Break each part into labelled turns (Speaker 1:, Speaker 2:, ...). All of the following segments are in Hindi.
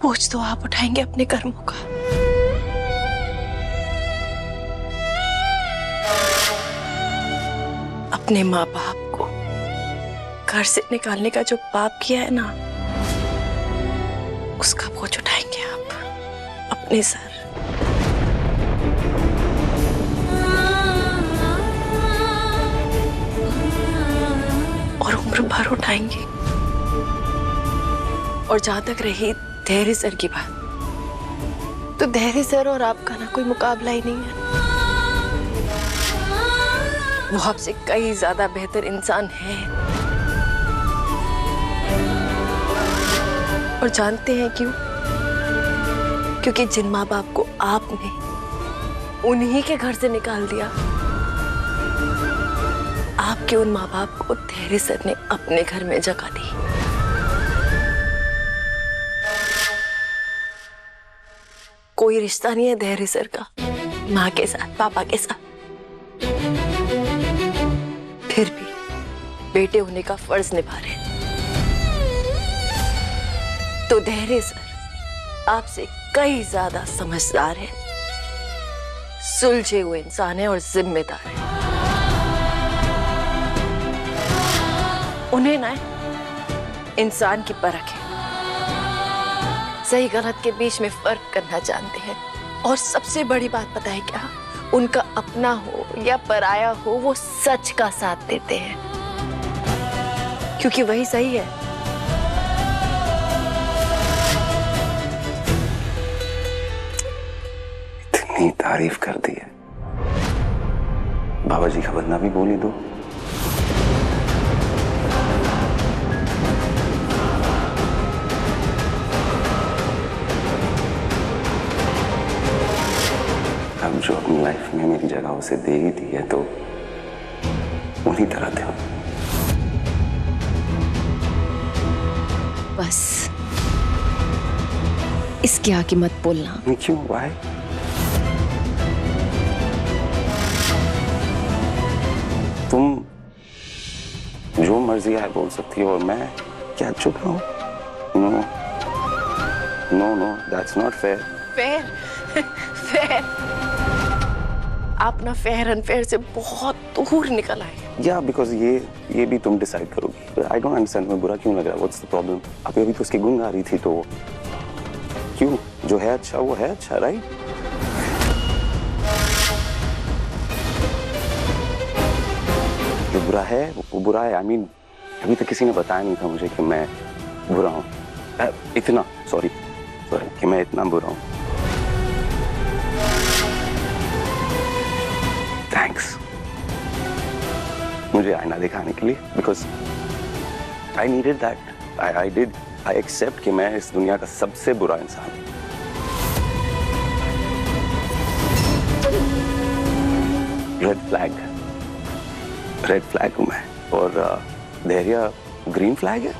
Speaker 1: बोझ तो आप उठाएंगे अपने कर्मों का। अपने माँ बाप को घर से निकालने का जो पाप किया है ना, उसका बोझ उठाएंगे आप अपने सर। और उम्र भर उठाएंगे। और जहां तक रही धैर्य सर की बात, तो धैर्य सर और आपका ना कोई मुकाबला ही नहीं है। वो आपसे कई ज्यादा बेहतर इंसान है। और जानते हैं क्यों? क्योंकि जिन माँ बाप को आपने उन्हीं के घर से निकाल दिया, आपके उन माँ बाप को धैर्य सर ने अपने घर में जगह दी। कोई रिश्ता नहीं है धैर्य सर का माँ के साथ, पापा के साथ। फिर भी बेटे होने का फर्ज निभा रहे हैं। तो धैर्य सर आपसे कई ज्यादा समझदार है, सुलझे हुए इंसान है और जिम्मेदार है। उन्हें ना इंसान की परख है, सही गलत के बीच में फर्क करना जानते हैं। और सबसे बड़ी बात पता है क्या? उनका अपना हो या पराया हो, वो सच का साथ देते हैं, क्योंकि वही सही है।
Speaker 2: इतनी तारीफ कर दी है, बाबा जी का बंदा भी बोली दो। अब जो अपनी लाइफ में मेरी जगह उसे दे ही दी है, तो उन्हीं तरह थे।
Speaker 1: बस इसके आगे मत बोलना।
Speaker 2: क्यों? वाई? तुम जो मर्जी है बोल सकती हो और मैं क्या चुप रहूं? No no no, that's not fair.
Speaker 1: Fair? Fair? आप ना फेयर अनफेयर से बहुत दूर निकल आए।
Speaker 2: या बिकॉज ये भी तुम डिसाइड करोगी। आई डोंट अंडरस्टैंड, मैं बुरा क्यों लग रहा है? What's the problem? अभी तो उसकी गुन गा रही थी, तो क्यों? जो है अच्छा वो है अच्छा, राइट? जो बुरा है वो बुरा है। आई मीन अभी तक किसी ने बताया नहीं था मुझे कि मैं बुरा हूँ, इतना सॉरी कि मैं इतना बुरा हूँ। थैंक्स मुझे आईना दिखाने के लिए, because I needed that. I accept कि मैं इस दुनिया का सबसे बुरा इंसान हूँ। रेड फ्लैग हूँ मैं, और धैर्य ग्रीन फ्लैग है,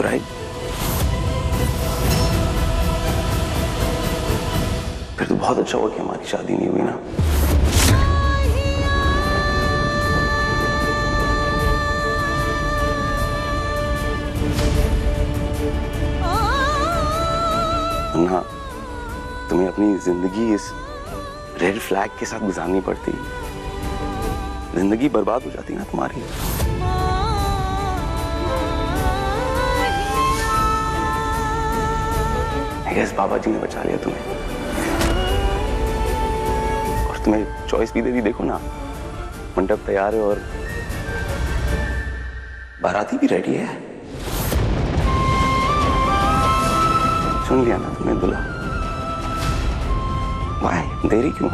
Speaker 2: राइट? फिर तो बहुत अच्छा हुआ कि हमारी शादी नहीं हुई ना। ना तुम्हें अपनी जिंदगी इस रेड फ्लैग के साथ गुजारनी पड़ती, जिंदगी बर्बाद हो जाती ना तुम्हारी। I guess बाबा जी ने बचा लिया तुम्हें, और तुम्हें चॉइस भी दे दी। देखो ना, मंडप तैयार है और बाराती भी रेडी है। सुन लिया ना तुमने दूल्हा? वाई देरी क्यों?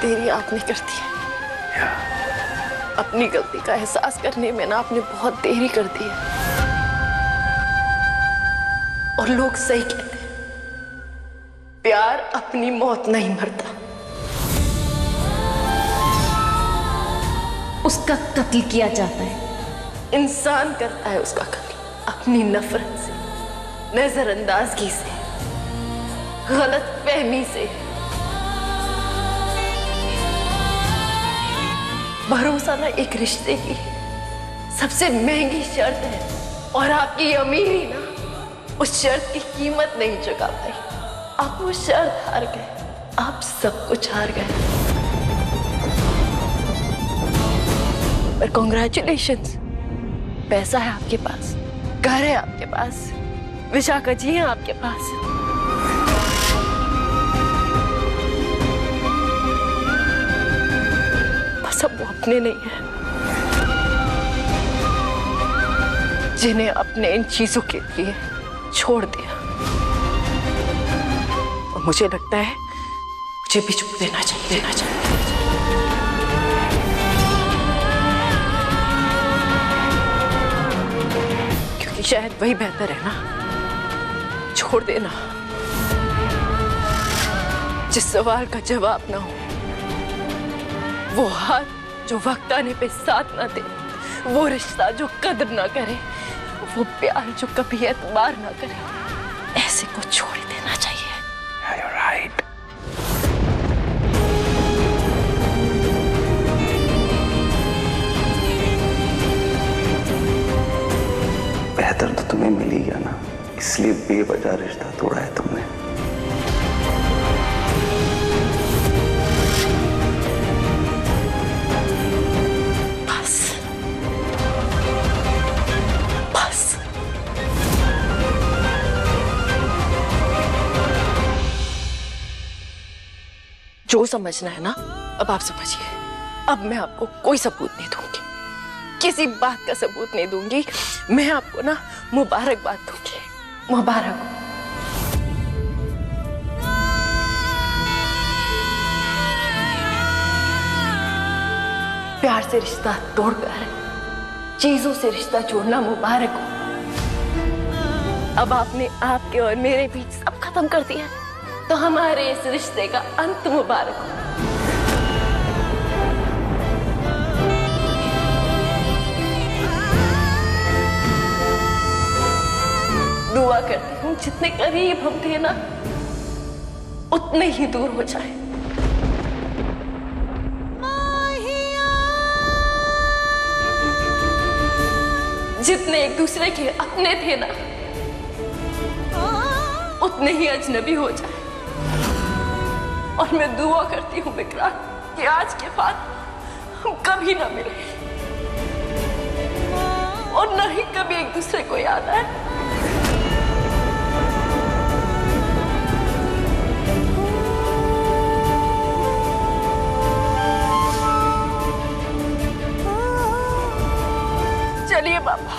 Speaker 1: देरी आपने कर दी है। अपनी गलती का एहसास करने में ना आपने बहुत देरी कर दी है। और लोग सही कहते हैं, प्यार अपनी मौत नहीं मरता, उसका कत्ल किया जाता है। इंसान करता है उसका कत्ल अपनी नफरत से, नजरअंदाजगी से, गलत फहमी से। भरोसा ना एक रिश्ते की सबसे महंगी शर्त है, और आपकी अमीरी ना उस शर्त की कीमत नहीं चुका पाई। आप वो शर्त हार गए, आप सब कुछ हार गए। पर कॉन्ग्रेचुलेशंस, पैसा है आपके पास, घर है आपके पास, विशाखा जी हैं आपके पास। बस अब वो अपने नहीं है जिन्हें अपने इन चीजों के लिए छोड़ दिया। और मुझे लगता है मुझे भी चुप देना चाहिए। क्योंकि शायद वही बेहतर है ना, छोड़ देना। जिस सवाल का जवाब ना हो, वो हाथ जो वक्त आने पे साथ ना दे, वो रिश्ता जो कदर ना करे, वो प्यार जो कभी एतबार ना करे, ऐसे को छोड़ देना चाहिए।
Speaker 2: You're right. बेहतर तो तुम्हें मिल ही गया ना, इसलिए बेवजह रिश्ता तोड़ा है तुमने।
Speaker 1: जो समझना है ना, अब आप समझिए। अब मैं आपको कोई सबूत नहीं दूंगी, किसी बात का सबूत नहीं दूंगी। मैं आपको ना मुबारकबाद दूंगी, मुबारक हो। प्यार से रिश्ता तोड़कर चीजों से रिश्ता जोड़ना मुबारक हो। अब आपने आपके और मेरे बीच सब खत्म कर दिया, तो हमारे इस रिश्ते का अंत मुबारक हो। दुआ करती हूँ जितने करीब हम थे ना, उतने ही दूर हो जाए। जितने एक दूसरे के अपने थे ना, उतने ही अजनबी हो जाए। और मैं दुआ करती हूँ विक्रांत कि आज के बाद हम कभी ना मिले, और ना ही कभी एक दूसरे को याद आए। चलिए पापा,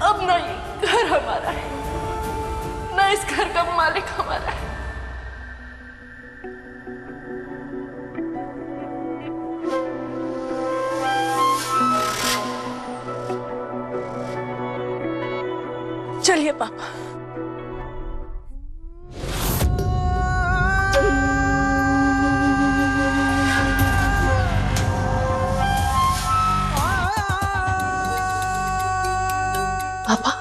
Speaker 1: अब ना ये घर हमारा है, ना इस घर का मालिक हमारा है। चलिए पापा। पापा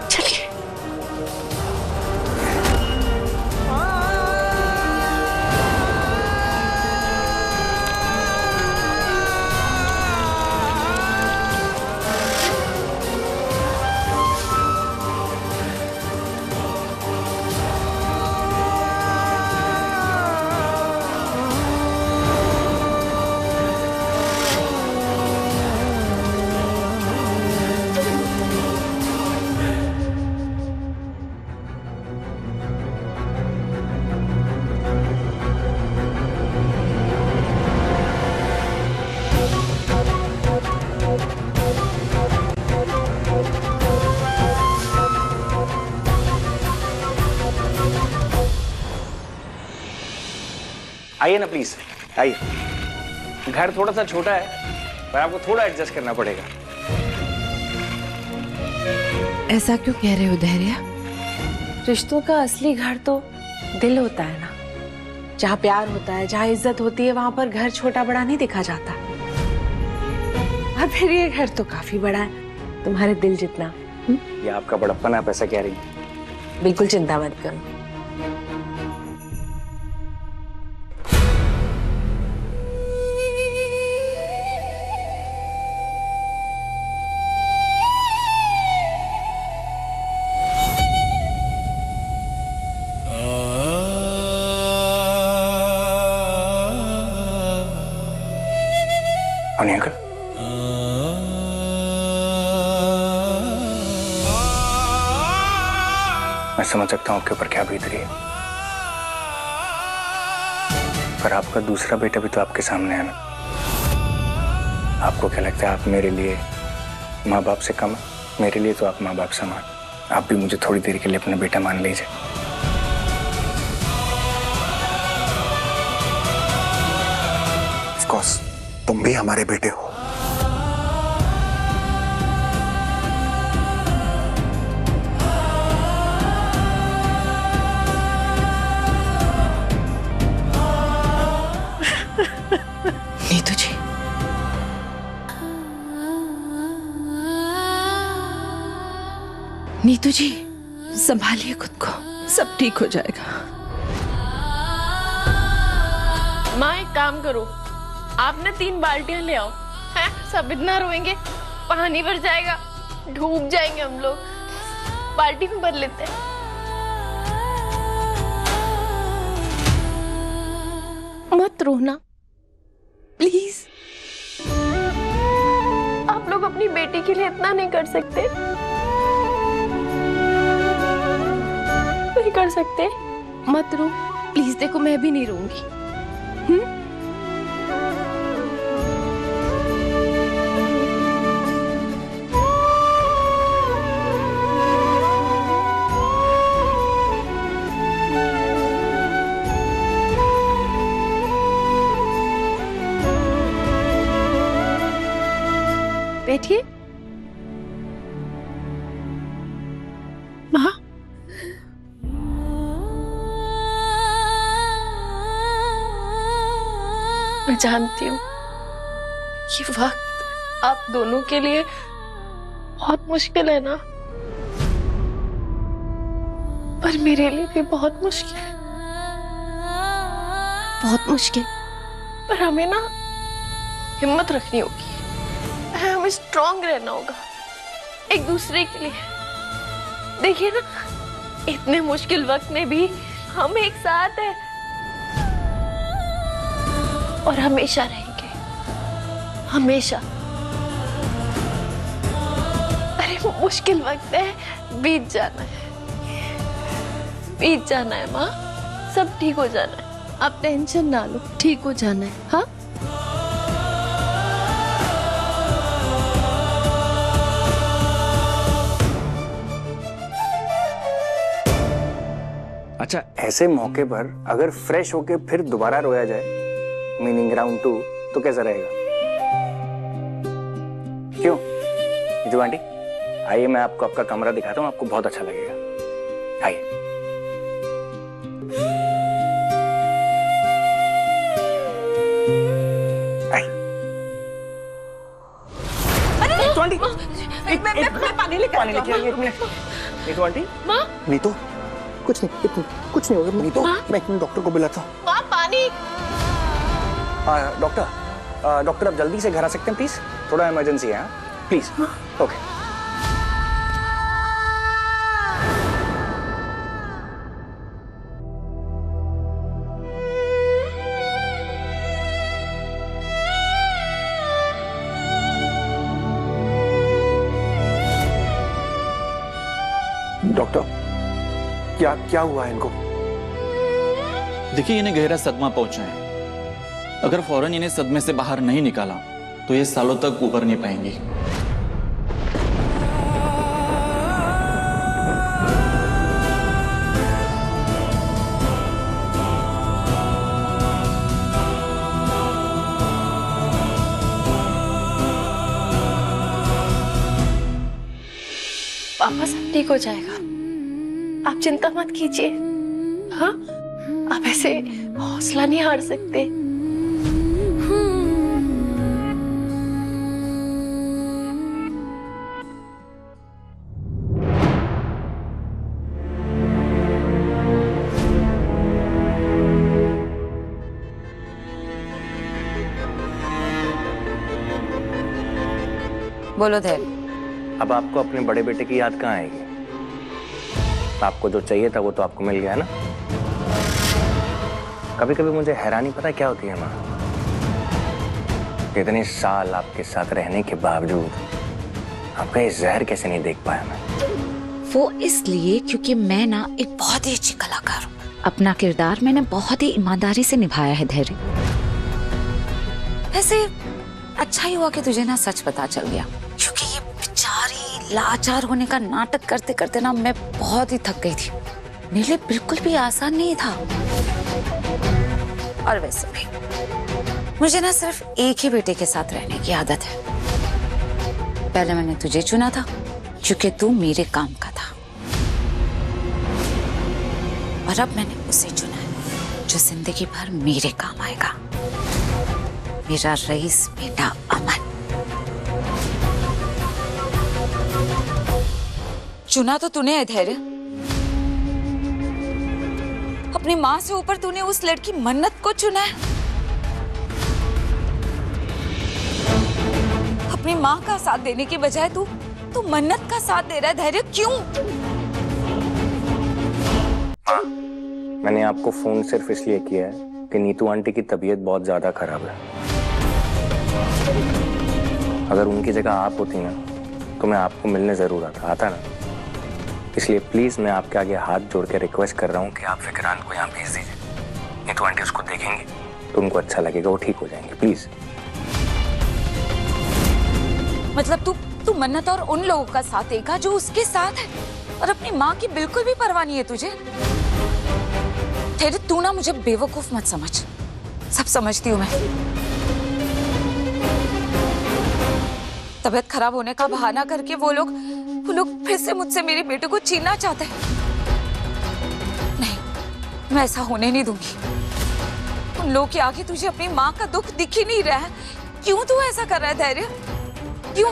Speaker 1: चलिए।
Speaker 3: आइए ना प्लीज, आइए। घर थोड़ा सा छोटा है, पर आपको थोड़ा एडजस्ट करना पड़ेगा।
Speaker 4: ऐसा क्यों कह रहे हो धैर्य? रिश्तों का असली घर तो दिल होता है ना। जहाँ प्यार होता है, जहाँ इज्जत होती है, वहां पर घर छोटा बड़ा नहीं देखा जाता। और फिर ये घर तो काफी बड़ा है, तुम्हारे दिल जितना।
Speaker 3: ये आपका बड़प्पन, आप ऐसा कह रही हैं?
Speaker 4: बिल्कुल चिंता मत करो।
Speaker 3: अवनी अंकल, मैं समझ सकता हूं आपके ऊपर क्या बीत रही है, पर आपका दूसरा बेटा भी तो आपके सामने है ना। आपको क्या लगता है आप मेरे लिए माँ बाप से कम है? मेरे लिए तो आप माँ बाप समान। आप भी मुझे थोड़ी देर के लिए अपना बेटा मान लीजिए।
Speaker 5: ऑफ कोर्स तुम भी हमारे बेटे हो।
Speaker 4: नीतू जी, नीतू जी संभालिए खुद को, सब ठीक हो जाएगा।
Speaker 1: माँ एक काम करो, आपने 3 बाल्टियां ले आओ। हैं, सब इतना रोएंगे, पानी भर जाएगा, डूब जाएंगे हम लोग। बाल्टी में भर लेते हैं। मत रोना प्लीज। आप लोग अपनी बेटी के लिए इतना नहीं कर सकते? नहीं कर सकते? मत रो प्लीज। देखो मैं भी नहीं रोऊंगी। बैठिए। माँ, मैं जानती हूँ ये वक्त आप दोनों के लिए बहुत मुश्किल है ना, पर मेरे लिए भी बहुत मुश्किल है, बहुत मुश्किल। पर हमें ना हिम्मत रखनी होगी, हमें स्ट्रांग रहना होगा एक दूसरे के लिए। देखिए ना, इतने मुश्किल वक्त में भी हम एक साथ हैं और हमेशा रहेंगे, हमेशा। अरे वो मुश्किल वक्त है, बीत जाना है, बीत जाना है माँ, सब ठीक हो जाना है। आप टेंशन ना लो, ठीक हो जाना है। हाँ,
Speaker 3: अच्छा, ऐसे मौके पर अगर फ्रेश होके फिर दोबारा रोया जाए, मीनिंग राउंड 2, तो कैसा रहेगा? क्यों नीतू आंटी, आइए मैं आपको आपका कमरा दिखाता हूँ, आपको बहुत अच्छा लगेगा। आइए। आइए। नीतू आंटी, मैं पानी लेके आइए। एक मिनट नीतू आंटी।
Speaker 1: माँ,
Speaker 5: नीतू कुछ नहीं, कुछ नहीं होगा नीतू। मैं एक मिनट डॉक्टर को बुलाता हूँ।
Speaker 1: माँ पानी।
Speaker 3: डॉक्टर आप जल्दी से घर आ सकते हैं प्लीज, थोड़ा इमरजेंसी है प्लीज। ओके।
Speaker 5: डॉक्टर क्या क्या हुआ है इनको?
Speaker 6: देखिए, इन्हें गहरा सदमा पहुंचा है। अगर फौरन इन्हें सदमे से बाहर नहीं निकाला तो ये सालों तक उबर नहीं पाएंगी।
Speaker 1: पापा सब ठीक हो जाएगा, आप चिंता मत कीजिए। हाँ, आप ऐसे हौसला नहीं हार सकते।
Speaker 7: बोलो धैर्य।
Speaker 3: अब आपको अपने बड़े बेटे की याद कहाँ आएगी? आपको जो चाहिए था वो तो आपको मिल गया ना। कभी कभी मुझे हैरानी पता क्या होती है माँ, इतने साल आपके साथ रहने के बावजूद आपका ये जहर कैसे नहीं देख पाया मैं।
Speaker 7: वो इसलिए क्योंकि मैं ना एक बहुत ही अच्छी कलाकार हूँ। अपना किरदार मैंने बहुत ही ईमानदारी से निभाया है धैर्य। वैसे अच्छा ही हुआ कि तुझे ना सच पता चल गया, क्योंकि ये बेचारी लाचार होने का नाटक करते करते ना मैं बहुत ही थक गई थी। मेरे लिए बिल्कुल भी आसान नहीं था। और वैसे भी मुझे ना सिर्फ एक ही बेटे के साथ रहने की आदत है। पहले मैंने तुझे चुना था क्योंकि तू मेरे काम का था, और अब मैंने उसे चुना है जो जिंदगी भर मेरे काम आएगा, मेरा रईस बेटा अमन। चुना तो तूने है धैर्य। अपनी माँ से ऊपर तूने उस लड़की मन्नत को चुना है। अपनी माँ का साथ देने की बजाय तू मन्नत का साथ दे रहा है धैर्य, क्यों?
Speaker 3: मैंने आपको फोन सिर्फ इसलिए किया है कि नीतू आंटी की तबीयत बहुत ज्यादा खराब है। अगर उनकी जगह आप होती ना तो मैं आपको मिलने जरूर आता ना। इसलिए प्लीज मैं आपके आगे हाथ जोड़ के रिक्वेस्ट कर रहा हूँ कि आप फिकरान को यहाँ भेज दीजिए। नीतू आंटी उसको देखेंगे तो उनको अच्छा लगेगा, वो ठीक हो जाएंगे। प्लीज।
Speaker 7: मतलब तू मन्नत और उन लोगों का साथ देगा जो उसके साथ है, और अपनी माँ की बिल्कुल भी परवाह नहीं है तुझे। तेरे तू ना मुझे बेवकूफ मत समझ, सब समझती हूँ मैं। तबीयत खराब होने का बहाना करके वो लोग फिर से मुझसे मेरे बेटे को छीनना चाहते हैं। नहीं, मैं ऐसा होने नहीं दूंगी। उन लोगों के आगे तुझे अपनी माँ का दुख दिख ही नहीं रहा है। क्यों तू ऐसा कर रहा है धैर्य, क्यों?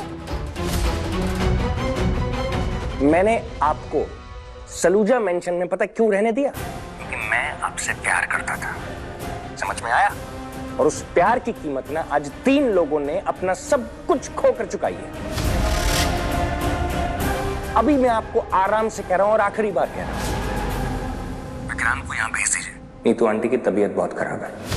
Speaker 3: मैंने आपको सलूजा मेंशन में पता क्यों रहने दिया? क्योंकि मैं आपसे प्यार करता था। समझ में आया? और उस प्यार की कीमत ना आज 3 लोगों ने अपना सब कुछ खो कर चुकाई है। अभी मैं आपको आराम से कह रहा हूं और आखिरी बार कह रहा हूं, विक्रांत को यहां भेज दीजिए। नीतू आंटी की तबीयत बहुत खराब है।